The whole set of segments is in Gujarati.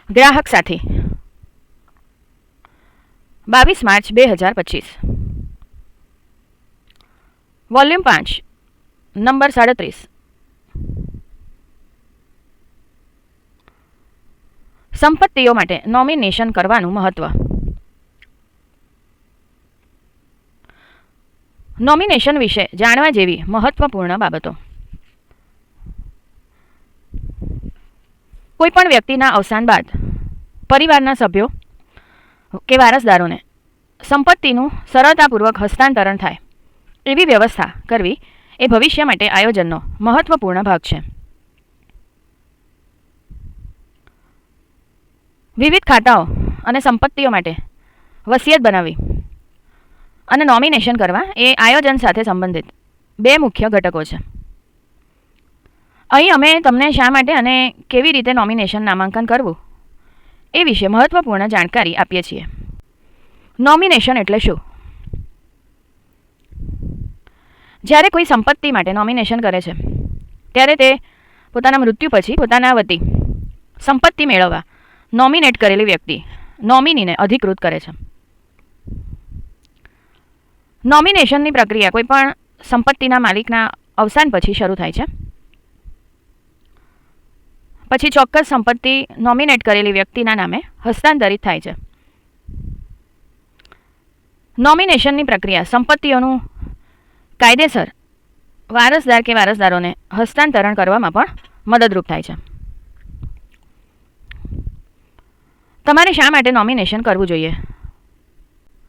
ગ્રાહક સાથી 22 માર્ચ 2025 વોલ્યુમ 5 નંબર 37 સંપત્તિઓ માટે નોમિનેશન કરવાનું મહત્વ. નોમિનેશન વિશે જાણવા જેવી મહત્વપૂર્ણ બાબતો. કોઈપણ વ્યક્તિના અવસાન બાદ પરિવારના સભ્યો કે વારસદારોને સંપત્તિનું સરળતાપૂર્વક હસ્તાંતરણ થાય એવી વ્યવસ્થા કરવી એ ભવિષ્ય માટે આયોજનનો મહત્વપૂર્ણ ભાગ છે. વિવિધ ખાતાઓ અને સંપત્તિઓ માટે વસિયત બનાવવી અને નોમિનેશન કરવા એ આયોજન સાથે સંબંધિત બે મુખ્ય ઘટકો છે. અહીં અમે તમને શા માટે અને કેવી રીતે નોમિનેશન નામાંકન કરવું એ વિશે મહત્વપૂર્ણ જાણકારી આપીએ છીએ. નોમિનેશન એટલે શું? જ્યારે કોઈ સંપત્તિ માટે નોમિનેશન કરે છે ત્યારે તે પોતાના મૃત્યુ પછી પોતાના વતી સંપત્તિ મેળવવા નોમિનેટ કરેલી વ્યક્તિ નોમિનીને અધિકૃત કરે છે. નોમિનેશનની પ્રક્રિયા કોઈપણ સંપત્તિના માલિકના અવસાન પછી શરૂ થાય છે. પછી ચોક્કસ સંપત્તિ નોમિનેટ કરેલી વ્યક્તિના નામે હસ્તાંતરિત થાય છે. નોમિનેશનની પ્રક્રિયા સંપત્તિઓનું કાયદેસર વારસદાર કે વારસદારોને હસ્તાંતરણ કરવામાં પણ મદદરૂપ થાય છે. તમારે શા માટે નોમિનેશન કરવું જોઈએ?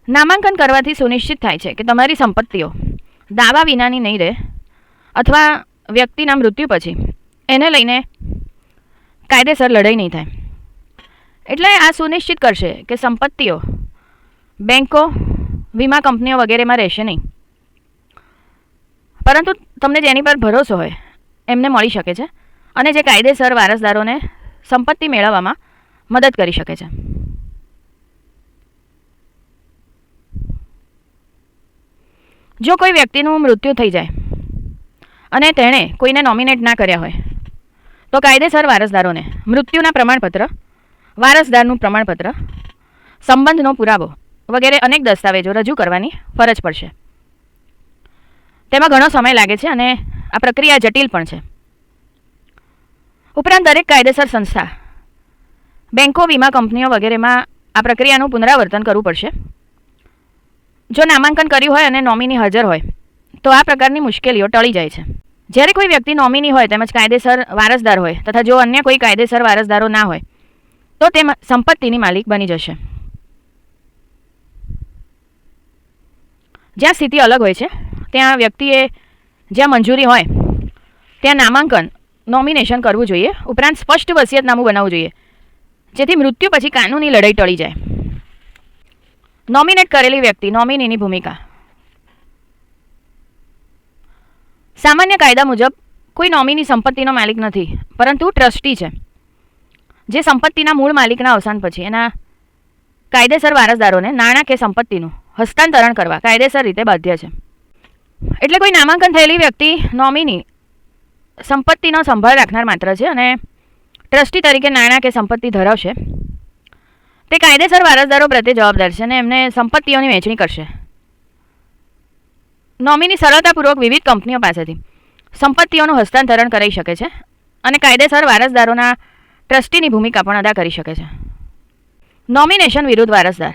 નામાંકન કરવાથી સુનિશ્ચિત થાય છે કે તમારી સંપત્તિઓ દાવા વિનાની નહીં રહે અથવા વ્યક્તિના મૃત્યુ પછી એને લઈને કાયદેસર લડાઈ નહીં થાય. એટલે આ સુનિશ્ચિત કરશે કે સંપત્તિઓ બેન્કો, વીમા કંપનીઓ વગેરેમાં રહેશે નહીં, પરંતુ તમને જેની પર ભરોસો હોય એમને મળી શકે છે અને જે કાયદેસર વારસદારોને સંપત્તિ મેળવવામાં મદદ કરી શકે છે. જો કોઈ વ્યક્તિનું મૃત્યુ થઈ જાય અને તેણે કોઈને નોમિનેટ ના કર્યા હોય તો કાયદેસર વારસદારોને મૃત્યુના પ્રમાણપત્ર, વારસદારનું પ્રમાણપત્ર, સંબંધનો પુરાવો વગેરે અનેક દસ્તાવેજો રજૂ કરવાની ફરજ પડશે. તેમાં ઘણો સમય લાગે છે અને આ પ્રક્રિયા જટિલ પણ છે. ઉપરાંત દરેક કાયદેસર સંસ્થા, બેન્કો, વીમા કંપનીઓ વગેરેમાં આ પ્રક્રિયાનું પુનરાવર્તન કરવું પડશે. જો નામાંકન કર્યું હોય અને નોમિની હાજર હોય તો આ પ્રકારની મુશ્કેલીઓ ટળી જાય છે. જ્યારે કોઈ વ્યક્તિ નોમિની હોય તેમજ કાયદેસર વારસદાર હોય તથા જો અન્ય કોઈ કાયદેસર વારસદારો ના હોય તો તે સંપત્તિની માલિક બની જશે. જ્યાં સ્થિતિ અલગ હોય છે ત્યાં વ્યક્તિએ જ્યાં મંજૂરી હોય ત્યાં નામાંકન, નોમિનેશન કરવું જોઈએ. ઉપરાંત સ્પષ્ટ વસિયતનામું બનાવવું જોઈએ જેથી મૃત્યુ પછી કાનૂની લડાઈ ટળી જાય. નોમિનેટ કરેલી વ્યક્તિ નોમિનીની ભૂમિકા. સામાન્ય કાયદા મુજબ કોઈ નોમિની સંપત્તિનો માલિક નથી, પરંતુ ટ્રસ્ટી છે જે સંપત્તિના મૂળ માલિકના અવસાન પછી એના કાયદેસર વારસદારોને નાણાં કે સંપત્તિનું હસ્તાંતરણ કરવા કાયદેસર રીતે બાધ્ય છે. એટલે કોઈ નામાંકન થયેલી વ્યક્તિ નોમિની સંપત્તિનો સંભાળ રાખનાર માત્ર છે અને ટ્રસ્ટી તરીકે નાણાં કે સંપત્તિ ધરાવશે. તે કાયદેસર વારસદારો પ્રત્યે જવાબદાર છે અને એમને સંપત્તિઓની વહેંચણી કરશે. નોમિની સરળતાપૂર્વક વિવિધ કંપનીઓ પાસેથી સંપત્તિઓનું હસ્તાંતરણ કરી શકે છે અને કાયદેસર વારસદારોના ટ્રસ્ટીની ભૂમિકા પણ અદા કરી શકે છે. નોમિનેશન વિરુદ્ધ વારસદાર.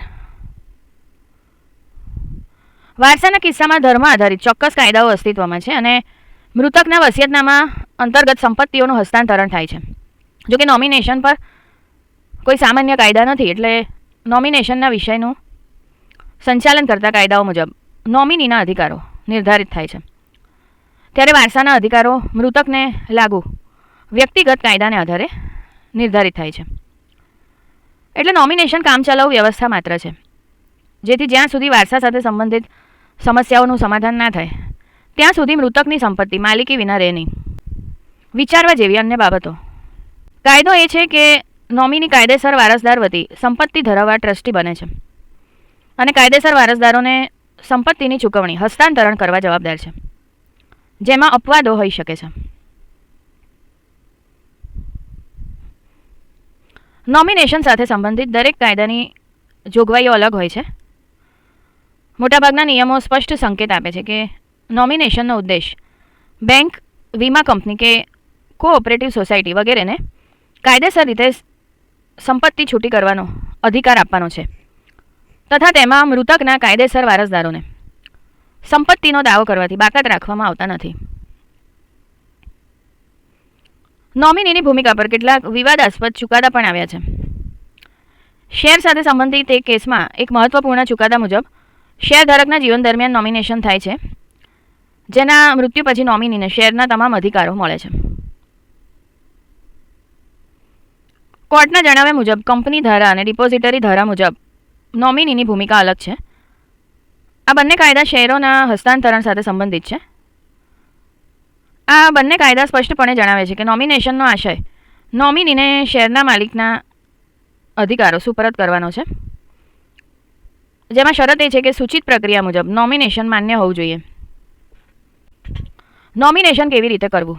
વારસાના કિસ્સામાં ધર્મ આધારિત ચોક્કસ કાયદાઓ અસ્તિત્વમાં છે અને મૃતકના વસિયતનામા અંતર્ગત સંપત્તિઓનું હસ્તાંતરણ થાય છે. જો કે નોમિનેશન પર કોઈ સામાન્ય કાયદા નથી, એટલે નોમિનેશનના વિષયનું સંચાલન કરતા કાયદાઓ મુજબ નોમિનીના અધિકારો નિર્ધારિત થાય છે. ત્યારે વારસાના અધિકારો મૃતકને લાગુ વ્યક્તિગત કાયદાને આધારે નિર્ધારિત થાય છે. એટલે નોમિનેશન કામચલાઉ વ્યવસ્થા માત્ર છે જેથી જ્યાં સુધી વારસા સાથે સંબંધિત સમસ્યાઓનું સમાધાન ના થાય ત્યાં સુધી મૃતકની સંપત્તિ માલિકી વિના રહે નહીં. વિચારવા જેવી અન્ય બાબતો. કાયદો એ છે કે નોમિની કાયદેસર વારસદાર વતી સંપત્તિ ધરાવવા ટ્રસ્ટી બને છે અને કાયદેસર વારસદારોને સંપત્તિની ચૂકવણી, હસ્તાંતરણ કરવા જવાબદાર છે, જેમાં અપવાદો હોઈ શકે છે. નોમિનેશન સાથે સંબંધિત દરેક કાયદાની જોગવાઈઓ અલગ હોય છે. મોટાભાગના નિયમો સ્પષ્ટ સંકેત આપે છે કે નોમિનેશનનો ઉદ્દેશ બેંક, વીમા કંપની કે કોઓપરેટિવ સોસાયટી વગેરેને કાયદેસર રીતે સંપત્તિ છૂટી કરવાનો અધિકાર આપવાનો છે તથા તેમાં મૃતકના કાયદેસર વારસદારોને સંપત્તિનો દાવો કરવાથી બાકાત રાખવામાં આવતા નથી. નોમિનીની ભૂમિકા પર કેટલાક વિવાદાસ્પદ ચુકાદા પણ આવ્યા છે. શેર સાથે સંબંધિત એક કેસમાં એક મહત્વપૂર્ણ ચુકાદા મુજબ શેરધારકના જીવન દરમિયાન નોમિનેશન થાય છે, જેના મૃત્યુ પછી નોમિનીને શેરના તમામ અધિકારો મળે છે. કોર્ટના જણાવ્યા મુજબ કંપની ધારા અને ડિપોઝિટરી ધારા મુજબ નોમિનીની ભૂમિકા અલગ છે. આ બંને કાયદા શેરોના હસ્તાંતરણ સાથે સંબંધિત છે. આ બંને કાયદા સ્પષ્ટપણે જણાવે છે કે નોમિનેશનનો આશય નોમિનીને શેરના માલિકના અધિકારો સુપરત કરવાનો છે, જેમાં શરત એ છે કે સૂચિત પ્રક્રિયા મુજબ નોમિનેશન માન્ય હોવું જોઈએ. નોમિનેશન કેવી રીતે કરવું?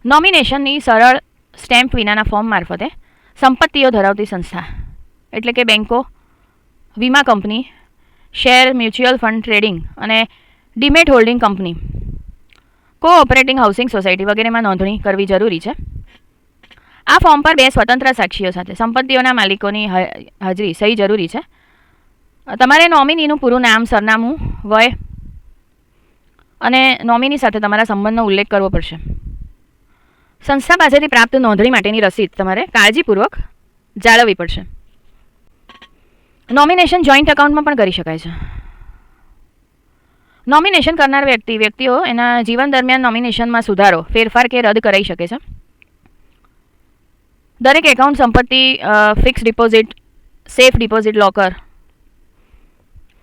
નોમિનેશનની સરળ સ્ટેમ્પ વિનાના ફોર્મ મારફતે સંપત્તિઓ ધરાવતી સંસ્થા એટલે કે બેન્કો, વીમા company, share mutual fund trading અને demat holding company, cooperating housing society વગેરેમાં નોંધણી કરવી જરૂરી છે. આ ફોર્મ પર 2 સ્વતંત્ર સાક્ષીઓ સાથે સંપત્તિઓના માલિકોની હાજરી સહી જરૂરી છે. તમારે નોમિનીનું પૂરું નામ, સરનામું, વય અને નોમિની સાથે તમારા સંબંધનો ઉલ્લેખ કરવો પડશે. સંસ્થા પાસેથી પ્રાપ્ત નોંધણી માટેની રસીદ તમારે કાળજીપૂર્વક જાળવવી પડશે. નોમિનેશન જોઈન્ટ એકાઉન્ટમાં પણ કરી શકાય છે. નોમિનેશન કરનાર વ્યક્તિઓ એના જીવન દરમિયાન નોમિનેશનમાં સુધારો, ફેરફાર કે રદ કરાવી શકે છે. દરેક એકાઉન્ટ, સંપત્તિ, fix deposit, safe deposit locker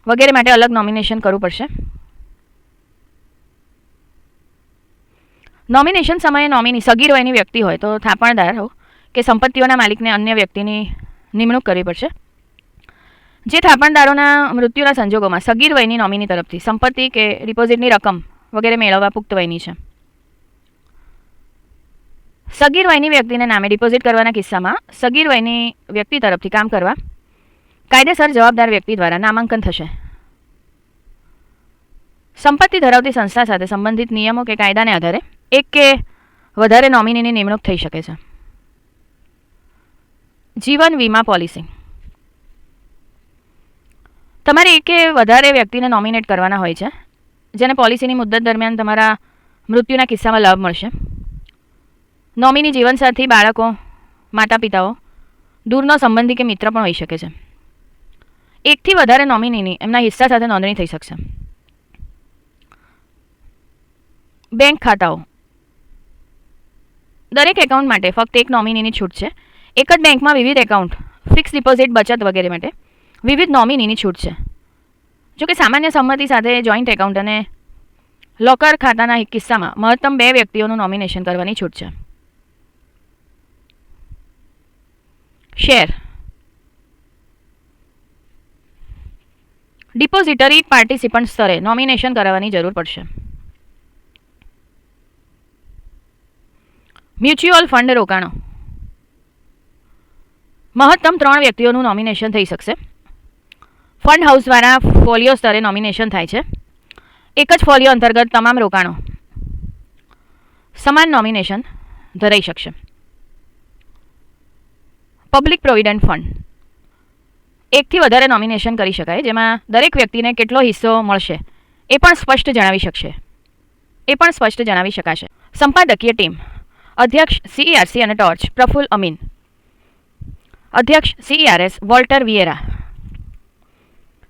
વગેરે માટે અલગ નોમિનેશન કરવું પડશે. નોમિનેશન સમયે નોમિની સગીર વયની વ્યક્તિ હોય તો થાપણદાર કે સંપત્તિઓના માલિકને અન્ય વ્યક્તિની નિમણૂક કરવી પડશે. જે થાપણદારોના મૃત્યુના સંજોગોમાં સગીર વયની નોમિની તરફથી સંપત્તિ કે ડિપોઝિટની રકમ વગેરે મેળવવા પુખ્ત વયની છે. સગીર વયની વ્યક્તિને નામે ડિપોઝિટ કરવાના કિસ્સામાં સગીર વયની વ્યક્તિ તરફથી કામ કરવા કાયદેસર જવાબદાર વ્યક્તિ દ્વારા નામાંકન થશે. સંપત્તિ ધરાવતી સંસ્થા સાથે સંબંધિત નિયમો કે કાયદાને આધારે એક કે વધારે નોમિનીની નિમણૂક થઈ શકે છે. જીવન વીમા પોલિસી. તમારે એક કે વધારે વ્યક્તિને નોમિનેટ કરવાના હોય છે, જેને પોલિસીની મુદ્દત દરમિયાન તમારા મૃત્યુના કિસ્સામાં લાભ મળશે. નોમિની જીવનસાથી, બાળકો, માતા પિતાઓ, દૂરનો સંબંધી કે મિત્ર પણ હોઈ શકે છે. એકથી વધારે નોમિનીની એમના હિસ્સા સાથે નોંધણી થઈ શકશે. બેંક ખાતાઓ. દરેક એકાઉન્ટ માટે ફક્ત એક નોમિનીની છૂટ છે. એક જ બેંકમાં વિવિધ એકાઉન્ટ, ફિક્સ ડિપોઝિટ, બચત વગેરે માટે વિવિધ નોમિનીની છૂટ છે. જોકે સામાન્ય સંમતિ સાથે જોઈન્ટ એકાઉન્ટ અને લોકર ખાતાના કિસ્સામાં મહત્તમ 2 વ્યક્તિઓનું નોમિનેશન કરવાની છૂટ છે. શેર. ડિપોઝિટરી પાર્ટિસિપન્ટ સ્તરે નોમિનેશન કરાવવાની જરૂર પડશે. મ્યુચ્યુઅલ ફંડ રોકાણો. મહત્તમ 3 વ્યક્તિઓનું નોમિનેશન થઈ શકશે. ફંડ હાઉસ દ્વારા ફોલિયો સ્તરે નોમિનેશન થાય છે. એક જ ફોલિયો અંતર્ગત તમામ રોકાણો સમાન નોમિનેશન ધરાઈ શકશે. Public provident fund. એકથી વધારે નોમિનેશન કરી શકાય, જેમાં દરેક વ્યક્તિને કેટલો હિસ્સો મળશે એ પણ સ્પષ્ટ જણાવી શકાશે. સંપાદકીય ટીમ. અધ્યક્ષ CERC અને ટોર્ચ પ્રફુલ અમીન. અધ્યક્ષ CERS Walter Vieira.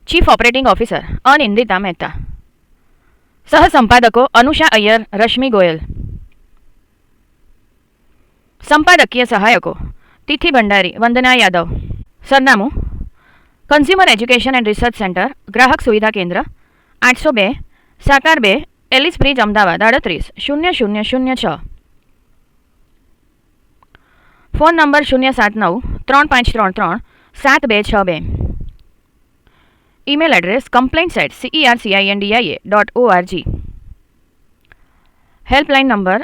Chief operating officer Anindita Mehta. સહસંપાદકો અનુષા અય્યર, રશ્મિ ગોયલ. સંપાદકીય સહાયકો તિથિ ભંડારી, વંદના યાદવ. સરનામું: consumer education and research centre, ગ્રાહક સુવિધા કેન્દ્ર, 802 Sakar 2, Ellis Bridge, Ahmedabad 380006. Phone number 079-3533-7262. Email address complaints@cercindia.org. Helpline number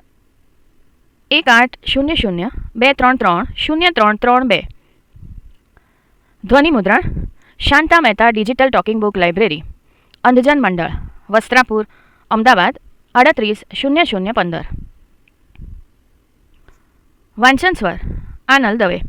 1800-233-0332. ધ્વનિ મુદ્રણ Shanta Mehta digital talking book library, Andhjan Mandal, Vastrapur, Ahmedabad 380015. વાંચન સ્વર આનલ દવે.